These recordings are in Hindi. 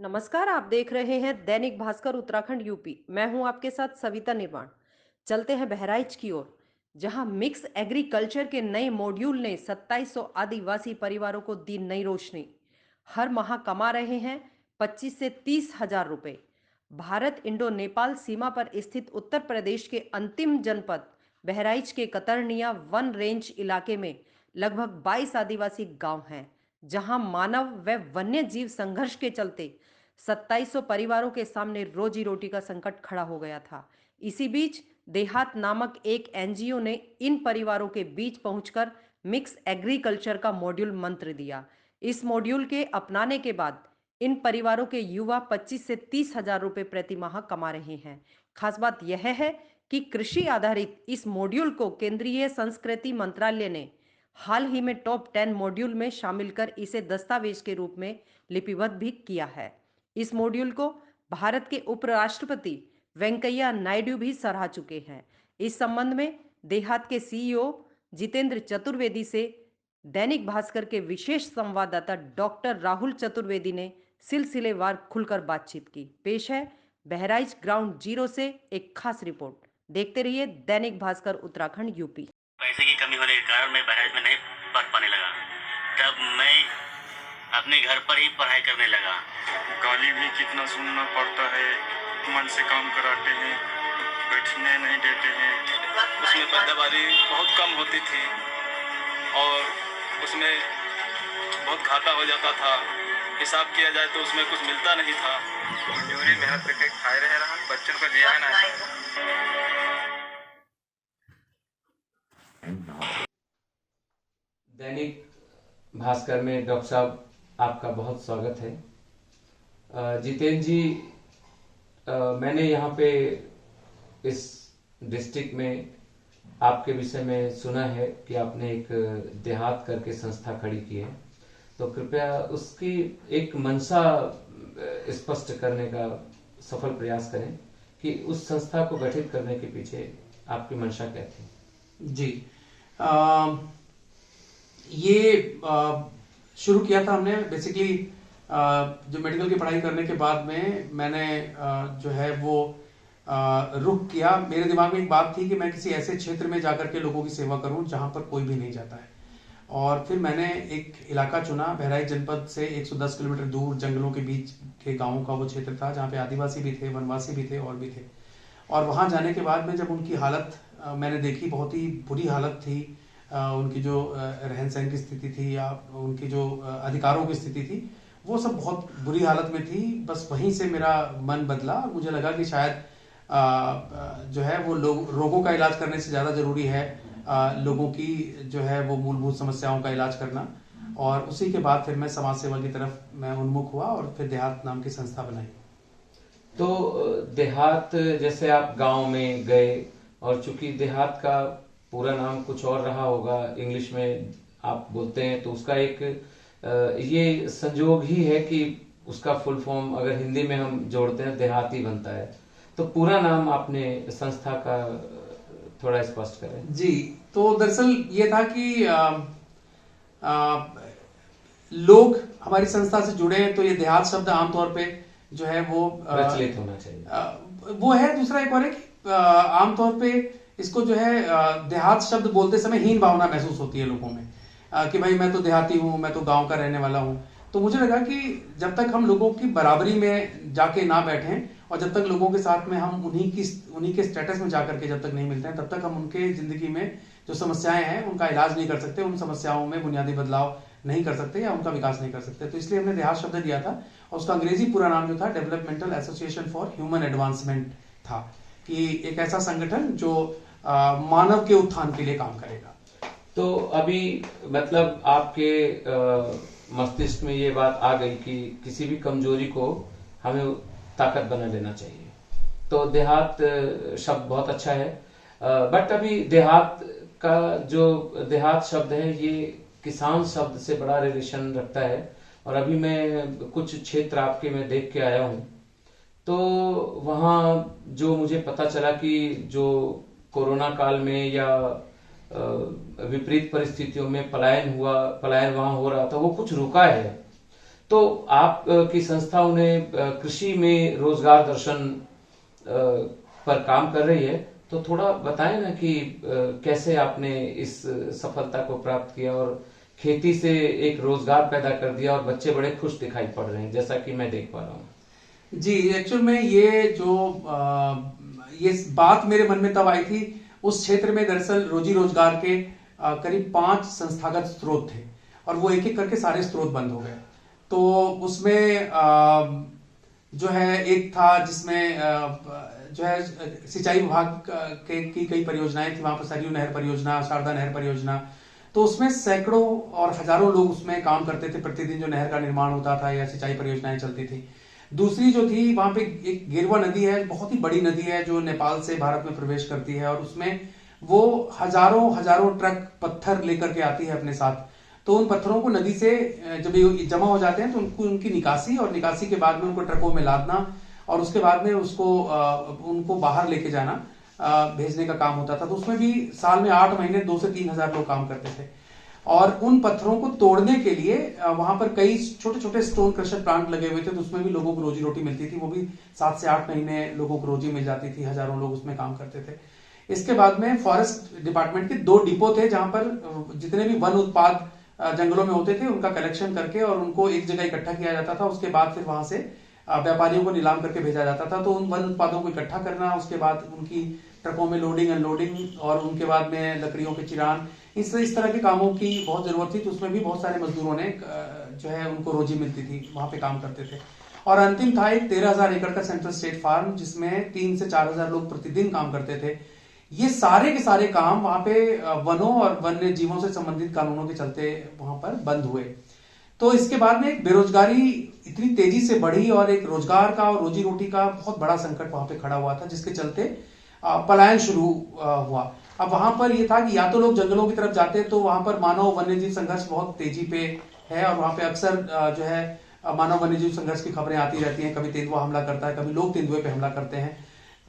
नमस्कार। आप देख रहे हैं दैनिक भास्कर उत्तराखंड यूपी। मैं हूं आपके साथ सविता निर्माण। चलते हैं बहराइच की ओर, जहां मिक्स एग्रीकल्चर के नए मॉड्यूल ने 2700 आदिवासी परिवारों को दी नई रोशनी। हर माह कमा रहे हैं 25 से 30 हजार रुपए। भारत इंडो नेपाल सीमा पर स्थित उत्तर प्रदेश के अंतिम जनपद बहराइच के कतरनिया वन रेंज इलाके में लगभग 22 आदिवासी गांव हैं, जहां मानव व वन्य जीव संघर्ष के चलते 2700 परिवारों के सामने रोजी रोटी का संकट खड़ा हो गया था। इसी बीच देहात नामक एक एनजीओ ने इन परिवारों के बीच पहुंचकर मिक्स एग्रीकल्चर का मॉड्यूल मंत्र दिया। इस मॉड्यूल के अपनाने के बाद इन परिवारों के युवा 25 से 30 हजार रुपए प्रति माह कमा रहे हैं। खास बात यह है कि कृषि आधारित इस मॉड्यूल को केंद्रीय संस्कृति मंत्रालय ने हाल ही में टॉप 10 मॉड्यूल में शामिल कर इसे दस्तावेज के रूप में लिपिबद्ध भी किया है। इस मॉड्यूल को भारत के उपराष्ट्रपति वेंकैया नायडू भी सराह चुके हैं। इस संबंध में देहात के सीईओ जितेंद्र चतुर्वेदी से दैनिक भास्कर के विशेष संवाददाता डॉक्टर राहुल चतुर्वेदी ने सिलसिलेवार खुलकर बातचीत की। पेश है बहराइच ग्राउंड जीरो से एक खास रिपोर्ट। देखते रहिए दैनिक भास्कर उत्तराखंड यूपी। पैसे की कमी होने के कारण मैं बहराइच में नहीं पढ़ पाने लगा। तब मैं अपने घर पर ही पढ़ाई करने लगा। गाली भी कितना सुनना पड़ता है, मन से काम कराते हैं, बैठने नहीं देते हैं। उसमें पैदावारी बहुत कम होती थी और उसमें बहुत घाटा हो जाता था। हिसाब किया जाए तो उसमें कुछ मिलता नहीं था। मजदूरी मेहनत करके खाए रहे रहा, बच्चों को जिया ना। दैनिक भास्कर में डॉक्टर साहब आपका बहुत स्वागत है। जितेंद्र जी, मैंने यहाँ पे इस डिस्ट्रिक्ट में आपके विषय में सुना है कि आपने एक देहात करके संस्था खड़ी की है, तो कृपया उसकी एक मंशा स्पष्ट करने का सफल प्रयास करें कि उस संस्था को गठित करने के पीछे आपकी मंशा क्या थी। जी, ये शुरू किया था हमने बेसिकली जो मेडिकल की पढ़ाई करने के बाद में मैंने जो है वो रुख किया। मेरे दिमाग में एक बात थी कि मैं किसी ऐसे क्षेत्र में जाकर के लोगों की सेवा करूं जहां पर कोई भी नहीं जाता है। और फिर मैंने एक इलाका चुना, बहराइच जनपद से 110 किलोमीटर दूर जंगलों के बीच के गांवों का वो क्षेत्र था, जहाँ पे आदिवासी भी थे, वनवासी भी थे और भी थे। और वहां जाने के बाद में जब उनकी हालत मैंने देखी, बहुत ही बुरी हालत थी। उनकी जो रहन सहन की स्थिति थी या उनकी जो अधिकारों की स्थिति थी, वो सब बहुत बुरी हालत में थी। बस वहीं से मेरा मन बदला और मुझे लगा कि शायद जो है वो रोगों का इलाज करने से ज़्यादा जरूरी है लोगों की जो है वो मूलभूत समस्याओं का इलाज करना। और उसी के बाद फिर मैं समाज सेवा की तरफ मैं उन्मुख हुआ और फिर देहात नाम की संस्था बनाई। तो देहात, जैसे आप गांव में गए और चूंकि देहात का पूरा नाम कुछ और रहा होगा, इंग्लिश में आप बोलते हैं, तो उसका एक ये संजोग ही है कि उसका फुल फॉर्म अगर हिंदी में हम जोड़ते हैं देहाती बनता है। तो पूरा नाम आपने संस्था का थोड़ा स्पष्ट करें। जी, तो दरअसल ये था कि लोग हमारी संस्था से जुड़े हैं, तो ये देहात शब्द आमतौर पे जो है वो प्रचलित होना चाहिए। वो है। दूसरा एक और है कि आमतौर पे इसको जो है देहात शब्द बोलते समय हीन भावना महसूस होती है लोगों में कि भाई मैं तो देहाती हूँ, मैं तो गांव का रहने वाला हूँ। तो मुझे लगा कि जब तक हम लोगों की बराबरी में जाके ना बैठें और जब तक लोगों के साथ में हम उन्हीं के स्टेटस में जाकर के जब तक नहीं मिलते हैं, तब तक हम उनके जिंदगी में जो समस्याएं हैं उनका इलाज नहीं कर सकते, उन समस्याओं में बुनियादी बदलाव नहीं कर सकते या उनका विकास नहीं कर सकते। तो इसलिए हमने देहात शब्द दिया था और उसका अंग्रेजी पूरा नाम जो था developmental association for human advancement था, कि एक ऐसा संगठन जो मानव के उत्थान के लिए काम करेगा। तो अभी मतलब आपके मस्तिष्क में ये बात आ गई कि किसी भी कमजोरी को हमें ताकत बना लेना चाहिए, तो देहात शब्द बहुत अच्छा है। बट अभी देहात का जो देहात शब्द है ये किसान शब्द से बड़ा रिलेशन रखता है। और अभी मैं कुछ क्षेत्र आपके में देख के आया हूँ, तो वहाँ जो मुझे पता चला कि जो कोरोना काल में या विपरीत परिस्थितियों में पलायन वहां हो रहा था, वो कुछ रुका है। तो आप की संस्था उन्हें कृषि में रोजगार दर्शन पर काम कर रही है, तो थोड़ा बताएं ना कि कैसे आपने इस सफलता को प्राप्त किया और खेती से एक रोजगार पैदा कर दिया और बच्चे बड़े खुश दिखाई पड़ रहे हैं, जैसा कि मैं देख पा रहा हूँ। जी, एक्चुअल में ये बात मेरे मन में तब आई थी, उस क्षेत्र में दरअसल रोजी रोजगार के करीब 5 संस्थागत स्रोत थे और वो एक एक करके सारे स्रोत बंद हो गए। तो उसमें जो है एक था जिसमें जो है सिंचाई विभाग की कई परियोजनाएं थी, वहां पर सरयू नहर परियोजना, शारदा नहर परियोजना, तो उसमें सैकड़ों और हजारों लोग उसमें काम करते थे प्रतिदिन, जो नहर का निर्माण होता था या सिंचाई परियोजनाएं चलती थी। दूसरी जो थी, वहां पे एक गिरवा नदी है, बहुत ही बड़ी नदी है जो नेपाल से भारत में प्रवेश करती है और उसमें वो हजारों ट्रक पत्थर लेकर के आती है अपने साथ। तो उन पत्थरों को नदी से जब ये जमा हो जाते हैं तो उनकी निकासी और निकासी के बाद में उनको ट्रकों में लादना और उसके बाद में उनको बाहर लेके जाना, भेजने का काम होता था। तो उसमें भी साल में 8 महीने 2 से 3 हजार लोग काम करते थे और उन पत्थरों को तोड़ने के लिए वहां पर कई छोटे छोटे स्टोन क्रशर प्लांट लगे हुए थे, तो उसमें भी लोगों को रोजी रोटी मिलती थी। वो भी 7 से 8 महीने लोगों को रोजी मिल जाती थी, हजारों लोग उसमें काम करते थे। इसके बाद में फॉरेस्ट डिपार्टमेंट के 2 डिपो थे जहां पर जितने भी वन उत्पाद जंगलों में होते थे उनका कलेक्शन करके और उनको एक जगह इकट्ठा किया जाता था। उसके बाद फिर वहां से व्यापारियों को नीलाम करके भेजा जाता था। तो उन वन उत्पादों को इकट्ठा करना, उसके बाद उनकी ट्रकों में लोडिंग अनलोडिंग और उनके बाद में लकड़ियों के चिरान, इस तरह के कामों की बहुत जरूरत थी। तो उसमें भी बहुत सारे मजदूरों ने जो है उनको रोजी मिलती थी, वहां पे काम करते थे। और अंतिम था एक 13,000 एकड़ का सेंट्रल स्टेट फार्म जिसमें 3 से 4 हजार लोग प्रतिदिन काम करते थे। ये सारे के सारे काम वहां पे वनों और वन्य जीवों से संबंधित कानूनों के चलते वहां पर बंद हुए। तो इसके बाद में एक बेरोजगारी इतनी तेजी से बढ़ी और एक रोजगार का और रोजी रोटी का बहुत बड़ा संकट वहां पे खड़ा हुआ था, जिसके चलते पलायन शुरू हुआ। अब वहां पर यह था कि या तो लोग जंगलों की तरफ जाते, तो वहां पर मानव वन्यजीव संघर्ष बहुत तेजी पे है और वहां पे अक्सर जो है मानव वन्यजीव संघर्ष की खबरें आती रहती हैं। कभी तेंदुआ हमला करता है, कभी लोग तेंदुए पे हमला करते हैं।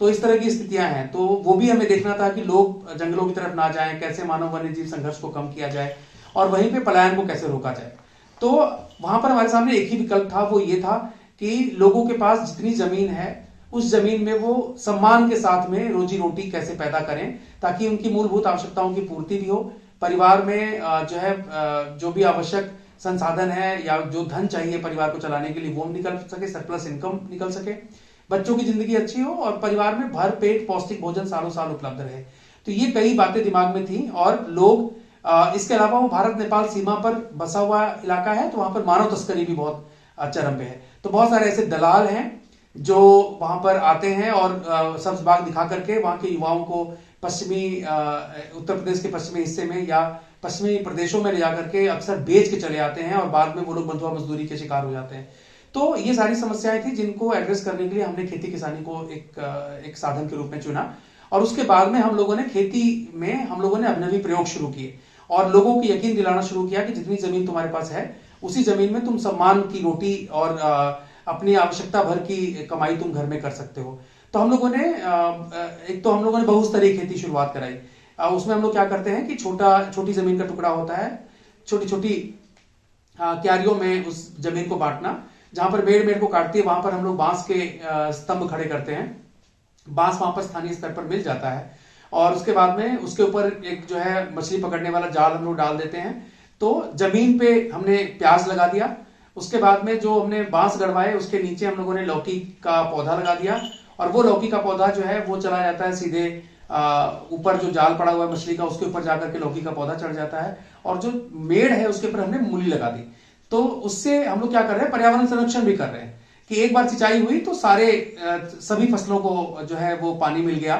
तो इस तरह की स्थितियां हैं। तो वो भी हमें देखना था कि लोग जंगलों की तरफ ना जाएं, कैसे मानव वन्यजीव संघर्ष को कम किया जाए और वहीं पे पलायन को कैसे रोका जाए। तो वहां पर हमारे सामने एक ही विकल्प था, वो ये था कि लोगों के पास जितनी जमीन है उस जमीन में वो सम्मान के साथ में रोजी रोटी कैसे पैदा करें ताकि उनकी मूलभूत आवश्यकताओं की पूर्ति भी हो, परिवार में जो है जो भी आवश्यक संसाधन है या जो धन चाहिए परिवार को चलाने के लिए वो निकल सके, सरप्लस इनकम निकल सके, बच्चों की जिंदगी अच्छी हो और परिवार में भर पेट पौष्टिक भोजन सालों साल उपलब्ध रहे। तो ये कई बातें दिमाग में थी। और लोग इसके अलावा वो भारत नेपाल सीमा पर बसा हुआ इलाका है, तो वहां पर मानव तस्करी भी बहुत चरम पे है। तो बहुत सारे ऐसे दलाल हैं जो वहां पर आते हैं और सब्ज बाग दिखा करके वहां के युवाओं को पश्चिमी उत्तर प्रदेश के पश्चिमी हिस्से में या पश्चिमी प्रदेशों में ले जाकर के अक्सर बेच के चले आते हैं और बाद में वो लोग बंधुआ मजदूरी के शिकार हो जाते हैं। तो ये सारी समस्याएं थी जिनको एड्रेस करने के लिए हमने खेती किसानी को एक साधन के रूप में चुना। और उसके बाद में हम लोगों ने खेती में अभिनवी प्रयोग शुरू किए और लोगों को यकीन दिलाना शुरू किया कि जितनी जमीन तुम्हारे पास है उसी जमीन में तुम सम्मान की रोटी और अपनी आवश्यकता भर की कमाई तुम घर में कर सकते हो। तो हम लोगों ने बहुस्तरीय खेती शुरुआत कराई। उसमें हम लोग क्या करते हैं कि छोटी जमीन का टुकड़ा होता है, छोटी छोटी क्यारियों में उस जमीन को बांटना, जहां पर मेड़ को काटती है वहां पर हम लोग बांस के स्तंभ खड़े करते हैं। बांस वहां पर स्थानीय स्तर पर मिल जाता है और उसके बाद में उसके ऊपर एक जो है मछली पकड़ने वाला जाल हम लोग डाल देते हैं। तो जमीन पे हमने प्याज लगा दिया, उसके बाद में जो हमने बांस गड़वाए उसके नीचे हम लोगों ने लौकी का पौधा लगा दिया और वो लौकी का पौधा जो है वो चला जाता है सीधे ऊपर जो जाल पड़ा हुआ है मछली का उसके ऊपर जाकर के लौकी का पौधा चढ़ जाता है और जो मेड़ है उसके ऊपर हमने मूली लगा दी। तो उससे हम लोग क्या कर रहे हैं, पर्यावरण संरक्षण भी कर रहे हैं कि एक बार सिंचाई हुई तो सभी फसलों को जो है वो पानी मिल गया।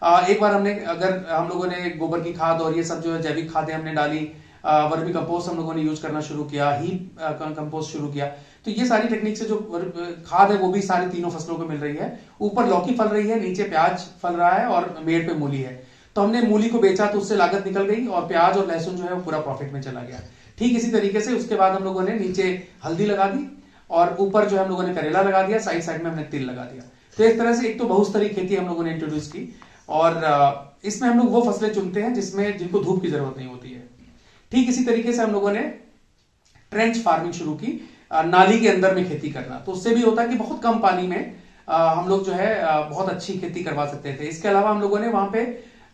एक बार हम लोगों ने गोबर की खाद और ये सब जो है जैविक खादें हमने डाली, वर्मी कंपोस्ट हम लोगों ने यूज करना शुरू किया, हीप कंपोस्ट शुरू किया। तो ये सारी टेक्निक से जो खाद है वो भी सारी तीनों फसलों को मिल रही है। ऊपर लौकी फल रही है, नीचे प्याज फल रहा है और मेड़ पे मूली है। तो हमने मूली को बेचा तो उससे लागत निकल गई और प्याज और लहसुन जो है वो पूरा प्रॉफिट में चला गया। ठीक इसी तरीके से उसके बाद हम लोगों ने नीचे हल्दी लगा दी और ऊपर जो है हम लोगों ने करेला लगा दिया, साइड में हमने तिल लगा दिया। तो एक तरह से एक तो बहुस्तरीय खेती हम लोगों ने इंट्रोड्यूस की और इसमें हम लोग वो फसलें चुनते हैं जिनको धूप की जरूरत नहीं होती है। ठीक इसी तरीके से हम लोगों ने ट्रेंच फार्मिंग शुरू की, नाली के अंदर में खेती करना। तो उससे भी होता है कि बहुत कम पानी में हम लोग जो है बहुत अच्छी खेती करवा सकते थे। इसके अलावा हम लोगों ने वहां पे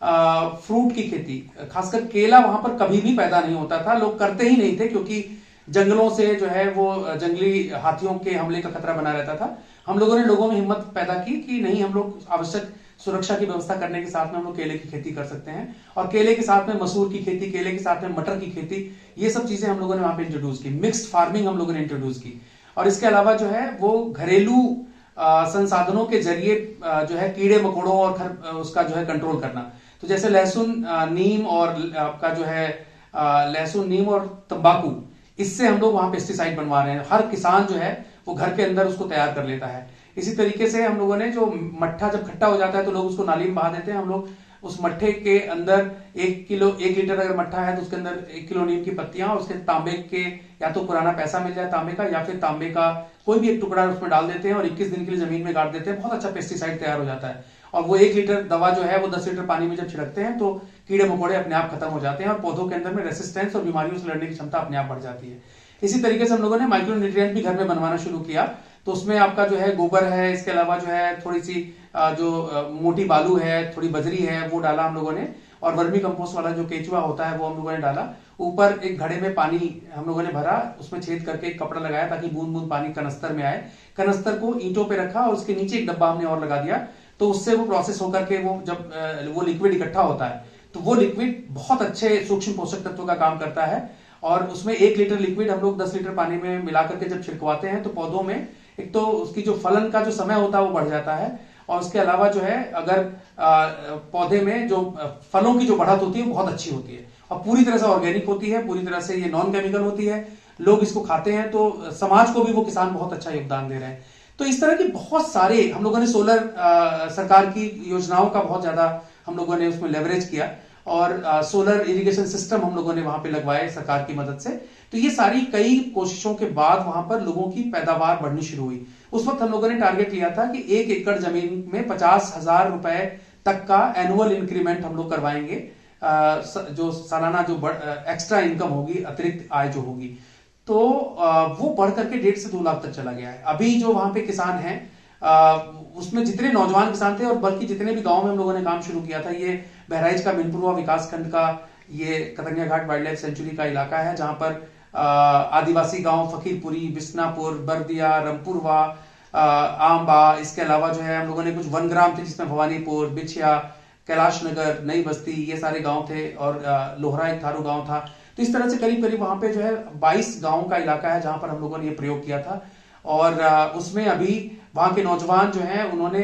फ्रूट की खेती, खासकर केला वहां पर कभी भी पैदा नहीं होता था, लोग करते ही नहीं थे, क्योंकि जंगलों से जो है वो जंगली हाथियों के हमले का खतरा बना रहता था। हम लोगों ने लोगों में हिम्मत पैदा की कि नहीं, हम लोग आवश्यक सुरक्षा की व्यवस्था करने के साथ में हम लोग केले की खेती कर सकते हैं, और केले के साथ में मसूर की खेती, केले के साथ में मटर की खेती, ये सब चीजें हम लोगों ने वहां पे इंट्रोड्यूस की। मिक्स्ड फार्मिंग हम लोगों ने इंट्रोड्यूस की। और इसके अलावा जो है वो घरेलू संसाधनों के जरिए जो है कीड़े मकोड़ों और उसका जो है कंट्रोल करना। तो जैसे लहसुन, नीम और आपका जो है लहसुन, नीम और तंबाकू, इससे हम लोग वहां पेस्टिसाइड बनवा रहे हैं। हर किसान जो है वो घर के अंदर उसको तैयार कर लेता है। इसी तरीके से हम लोगों ने जो मट्ठा जब खट्टा हो जाता है तो लोग उसको नाली में बहा देते हैं। हम लोग उस मट्ठे के अंदर 1 लीटर अगर मट्ठा है तो उसके अंदर 1 किलो नीम की पत्तियां और उसके तांबे के, या तो पुराना पैसा मिल जाए तांबे का, या फिर तांबे का कोई भी एक टुकड़ा उसमें डाल देते हैं और 21 दिन के लिए जमीन में गाड़ देते हैं। बहुत अच्छा पेस्टिसाइड तैयार हो जाता है। और वो 1 लीटर दवा जो है वो 10 लीटर पानी में जब छिड़कते हैं तो कीड़े मकोड़े अपने आप खत्म हो जाते हैं और पौधों के अंदर में रेसिस्टेंस और बीमारियों से लड़ने की क्षमता अपने आप बढ़ जाती है। इसी तरीके से हम लोगों ने माइक्रो न्यूट्रिएंट भी घर में बनवाना शुरू किया। तो उसमें आपका जो है गोबर है, इसके अलावा जो है थोड़ी सी जो मोटी बालू है, थोड़ी बजरी है, वो डाला हम लोगों ने, और वर्मी कंपोस्ट वाला जो केचुआ होता है वो हम लोगों ने डाला। ऊपर एक घड़े में पानी हम लोगों ने भरा, उसमें छेद करके एक कपड़ा लगाया ताकि बूंद बूंद पानी कनस्तर में आए। कनस्तर को ईंटों पे रखा और उसके नीचे एक डब्बा हमने और लगा दिया। तो उससे वो प्रोसेस होकर के वो जब वो लिक्विड इकट्ठा होता है तो वो लिक्विड बहुत अच्छे सूक्ष्म पोषक तत्वों का काम करता है। और उसमें 1 लीटर लिक्विड हम लोग 10 लीटर पानी में मिलाकर के जब छिड़कवाते हैं तो पौधों में एक तो उसकी जो फलन का जो समय होता है वो बढ़ जाता है, और उसके अलावा जो है अगर पौधे में जो फलों की जो बढ़त होती है बहुत अच्छी होती है और पूरी तरह से ऑर्गेनिक होती है, पूरी तरह से ये नॉन केमिकल होती है। लोग इसको खाते हैं तो समाज को भी वो किसान बहुत अच्छा योगदान दे रहे हैं। तो इस तरह की बहुत सारे हम लोगों ने सोलर सरकार की योजनाओं का बहुत ज्यादा हम लोगों ने उसमें लेवरेज किया, और सोलर इरिगेशन सिस्टम हम लोगों ने वहां पे लगवाए सरकार की मदद से। तो ये सारी कई कोशिशों के बाद वहां पर लोगों की पैदावार बढ़नी शुरू हुई। उस वक्त हम लोगों ने टारगेट लिया था कि 1 एकड़ जमीन में 50,000 रुपए तक का एनुअल इंक्रीमेंट हम लोग करवाएंगे, जो सालाना जो एक्स्ट्रा इनकम होगी, अतिरिक्त आय जो होगी। तो वो बढ़ करके 1.5 से 2 लाख तक चला गया है। अभी जो वहां पे किसान हैं उसमें जितने नौजवान किसान थे और बल्कि जितने भी गांव में हम लोगों ने काम शुरू किया था, ये बहराइच का मिनपुरवा विकास खंड का ये कतंगिया घाट वाइल्ड लाइफ सेंचुरी का इलाका है, जहां पर आदिवासी गांव फकीरपुरी, बिस्नापुर, बर्दिया, रमपुरवा, आंबा, इसके अलावा जो है हम लोगों ने कुछ वनग्राम थे जिसमें भवानीपुर, बिछिया, कैलाश नगर, नई बस्ती, ये सारे गांव थे, और लोहरा एक थारू गांव था। तो इस तरह से करीब करीब वहां पे जो है 22 गांव का इलाका है जहां पर हम लोगों ने ये प्रयोग किया था। और उसमें अभी वहां के नौजवान जो है उन्होंने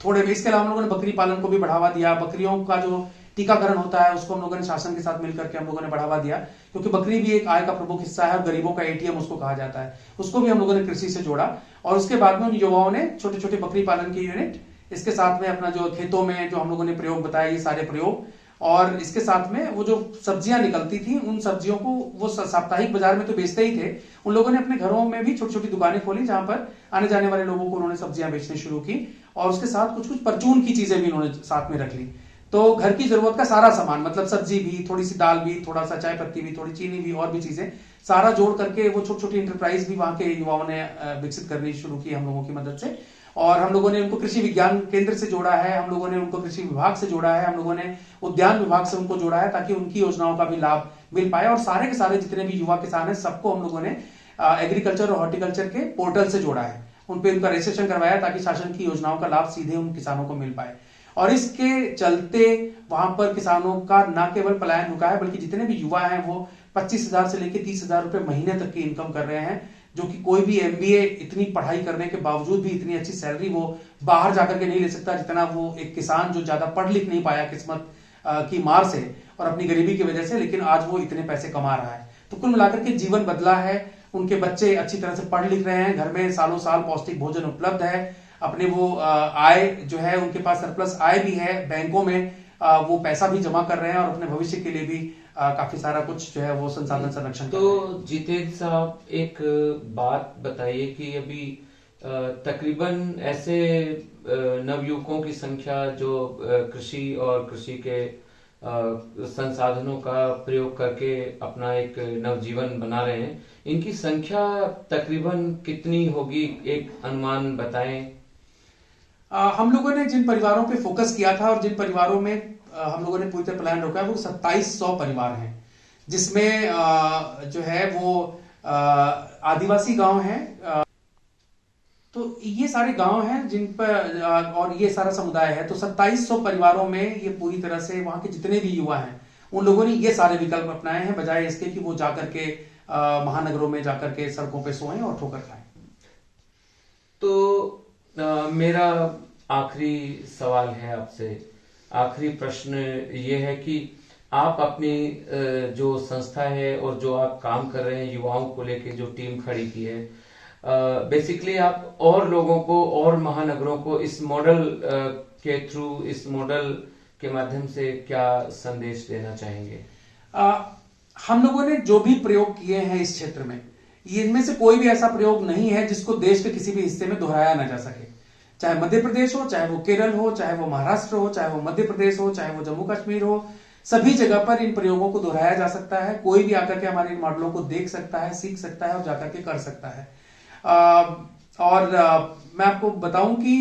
थोड़े, इसके अलावा हम लोगों ने बकरी पालन को भी बढ़ावा दिया। बकरियों का जो टीकाकरण होता है उसको हम लोगों ने शासन के साथ मिलकर के हम लोगों ने बढ़ावा दिया, क्योंकि बकरी भी एक आय का प्रमुख हिस्सा है और गरीबों का एटीएम उसको कहा जाता है। उसको भी हम लोगों ने कृषि से जोड़ा, और उसके बाद में उन युवाओं ने छोटे छोटे बकरी पालन के यूनिट, इसके साथ में अपना जो खेतों में जो हम लोगों ने प्रयोग बताया, ये सारे प्रयोग, और इसके साथ में वो जो सब्जियां निकलती थी उन सब्जियों को वो साप्ताहिक बाजार में तो बेचते ही थे, उन लोगों ने अपने घरों में भी छोटी छोटी दुकानें खोली जहां पर आने जाने वाले लोगों को उन्होंने सब्जियां बेचनी शुरू की, और उसके साथ कुछ कुछ परचून की चीजें भी उन्होंने साथ में रख ली। तो घर की जरूरत का सारा सामान, मतलब सब्जी भी, थोड़ी सी दाल भी, थोड़ा सा चाय पत्ती भी, थोड़ी चीनी भी, और भी चीजें सारा जोड़ करके वो छोटी छोटी इंटरप्राइज भी वहां के युवाओं ने विकसित करनी शुरू की हम लोगों की मदद से। और हम लोगों ने उनको कृषि विज्ञान केंद्र से जोड़ा है, हम लोगों ने उनको कृषि विभाग से जोड़ा है, हम लोगों ने उद्यान विभाग से उनको जोड़ा है, ताकि उनकी योजनाओं का भी लाभ मिल पाए। और सारे के सारे जितने भी युवा किसान हैं सबको हम लोगों ने एग्रीकल्चर और हॉर्टिकल्चर के पोर्टल से जोड़ा है, उन पे उनका रजिस्ट्रेशन करवाया ताकि शासन की योजनाओं का लाभ सीधे उन किसानों को मिल पाए। और इसके चलते वहां पर किसानों का न केवल पलायन रुका है, बल्कि जितने भी युवा हैं वो 25,000 से लेकर 30,000 रुपए महीने तक की इनकम कर रहे हैं, जो कि कोई भी एमबीए इतनी पढ़ाई करने के बावजूद भी इतनी अच्छी सैलरी वो बाहर जाकर के नहीं ले सकता जितना वो एक किसान जो ज्यादा पढ़ लिख नहीं पाया किस्मत की मार से और अपनी गरीबी की वजह से, लेकिन आज वो इतने पैसे कमा रहा है। तो कुल मिलाकर के जीवन बदला है, उनके बच्चे अच्छी तरह से पढ़ लिख रहे हैं, घर में सालों साल पौष्टिक भोजन उपलब्ध है, अपने वो आय जो है उनके पास सरप्लस आय भी है, बैंकों में वो पैसा भी जमा कर रहे हैं, और अपने भविष्य के लिए भी काफी सारा कुछ जो है वो संसाधन संरक्षण। तो जितेंद्र साहब, एक बात बताइए कि अभी तकरीबन ऐसे नवयुवकों की संख्या जो कृषि और कृषि के संसाधनों का प्रयोग करके अपना एक नवजीवन बना रहे हैं, इनकी संख्या तकरीबन कितनी होगी, एक अनुमान बताएं। हम लोगों ने जिन परिवारों पे फोकस किया था और जिन परिवारों में हम लोगों ने पूरी तरह प्लान रखा है वो 2700 परिवार हैं, जिसमें जो है वो आदिवासी गांव हैं। तो ये सारे गांव हैं जिन पर और ये सारा समुदाय है, तो 2700 परिवारों में ये पूरी तरह से वहां के जितने भी युवा हैं उन लोगों ने ये सारे विकल्प अपनाए हैं, बजाय इसके कि वो जाकर के महानगरों में जाकर के सड़कों पे सोएं और ठोकर खाएं। तो मेरा आखिरी सवाल है आपसे, आखिरी प्रश्न ये है कि आप अपनी जो संस्था है और जो आप काम कर रहे हैं युवाओं को लेके जो टीम खड़ी की है, बेसिकली आप और लोगों को और महानगरों को इस मॉडल के थ्रू, इस मॉडल के माध्यम से क्या संदेश देना चाहेंगे? हम लोगों ने जो भी प्रयोग किए हैं इस क्षेत्र में, इनमें से कोई भी ऐसा प्रयोग नहीं है जिसको देश के किसी भी हिस्से में दोहराया ना जा सके। चाहे मध्य प्रदेश हो, चाहे वो केरल हो, चाहे वो महाराष्ट्र हो, चाहे वो मध्य प्रदेश हो, चाहे वो जम्मू कश्मीर हो, सभी जगह पर इन प्रयोगों को दोहराया जा सकता है। कोई भी आकर के हमारे इन मॉडलों को देख सकता है, सीख सकता है और जाकर के कर सकता है। मैं आपको बताऊं कि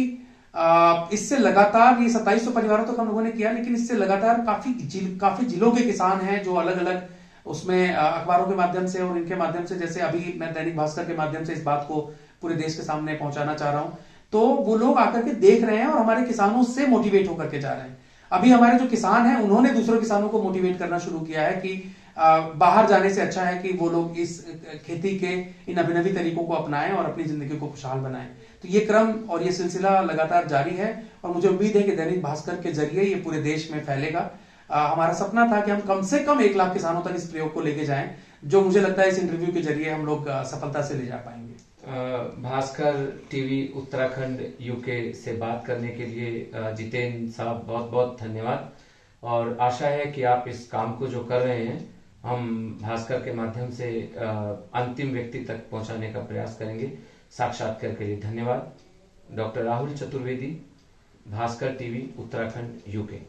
इससे लगातार ये 2700 परिवारों तक हम लोगों ने किया, लेकिन इससे लगातार काफी जिलों के किसान हैं जो अलग अलग उसमें अखबारों के माध्यम से और इनके माध्यम से, जैसे अभी मैं दैनिक भास्कर के माध्यम से इस बात को पूरे देश के सामने पहुंचाना चाह रहा हूं, तो वो लोग आकर के देख रहे हैं और हमारे किसानों से मोटिवेट होकर के जा रहे हैं। अभी हमारे जो किसान हैं उन्होंने दूसरों किसानों को मोटिवेट करना शुरू किया है कि बाहर जाने से अच्छा है कि वो लोग इस खेती के इन अभिनवी तरीकों को अपनाएं और अपनी जिंदगी को खुशहाल बनाएं। तो ये क्रम और ये सिलसिला लगातार जारी है और मुझे उम्मीद है कि दैनिक भास्कर के जरिए ये पूरे देश में फैलेगा। हमारा सपना था कि हम कम से कम 1 लाख किसानों तक इस प्रयोग को लेके जाएं, जो मुझे लगता है इस इंटरव्यू के जरिए हम लोग सफलता से ले जा पाएंगे। भास्कर टीवी उत्तराखंड यूके से बात करने के लिए जितेंद्र साहब बहुत बहुत धन्यवाद, और आशा है कि आप इस काम को जो कर रहे हैं हम भास्कर के माध्यम से अंतिम व्यक्ति तक पहुंचाने का प्रयास करेंगे। साक्षात्कार के लिए धन्यवाद। Doctor Rahul Chaturvedi, Bhaskar TV Uttarakhand UK.